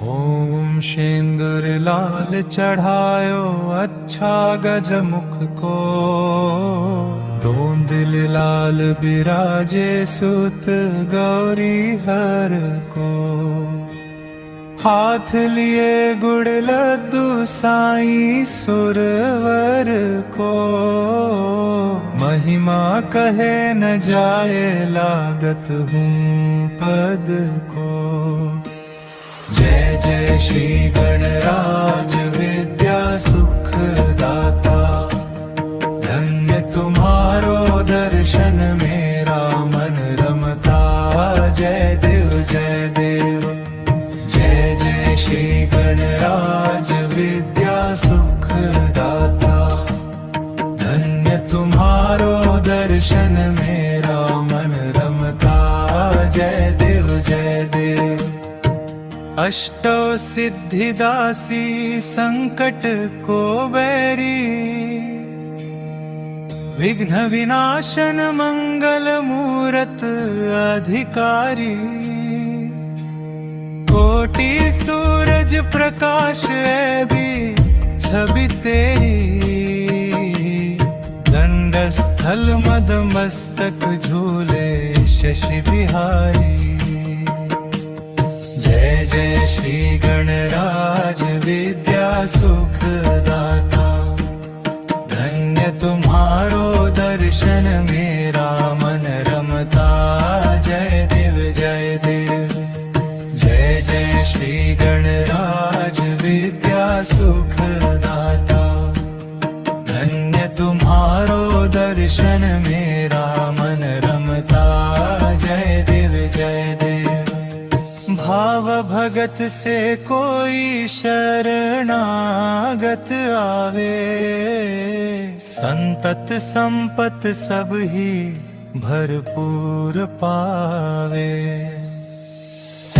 ओम शेंदुर लाल चढ़ायो अच्छा गजमुख को। दोंदिल लाल बिराजे सुत गौरी हर को। हाथ लिए गुड़ लड्डू साईं सुरवर को। महिमा कहे न जाए लागत हूँ पद को। जय जय श्री गणराज विद्या सुख दाता। धन्य तुम्हारो दर्शन मेरा मन रमता। जय देव जय देव। जय जय श्री गणराज विद्या सुख दाता। धन्य तुम्हारो दर्शन मेरा मन रमता। जय देव जय देव। अष्टो सिद्धिदासी संकट को बैरी। विघ्न विनाशन मंगल मूरत अधिकारी। कोटि सूरज प्रकाश है भी छवि तेरी। दंड स्थल मद मस्तक झूले शशि बिहारी। जय जय श्री गणराज विद्या सुख दाता। धन्य तुम्हारो दर्शन मेरा मन रमता। जय देव जय देव। जय जय श्री गणराज विद्या सुख दाता। धन्य तुम्हारो दर्शन मेरा मन रमता। जय देव जय देव। भाव भगत से कोई शरणागत आवे। संतत संपत सब ही भरपूर पावे।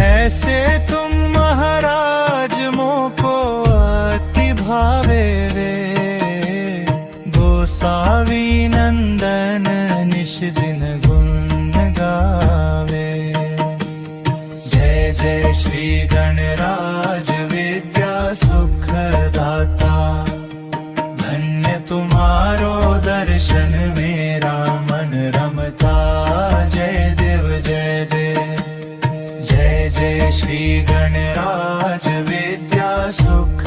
ऐसे तुम महाराज मोको अति भावे रे। गोसावी नंदन निश दिन गुण गावे। जय जय श्री गणराज विद्या सुख दाता। धन्य तुम्हारो दर्शन मेरा मन रमता। जय देव जय देव। जय जय श्री गणराज विद्या सुख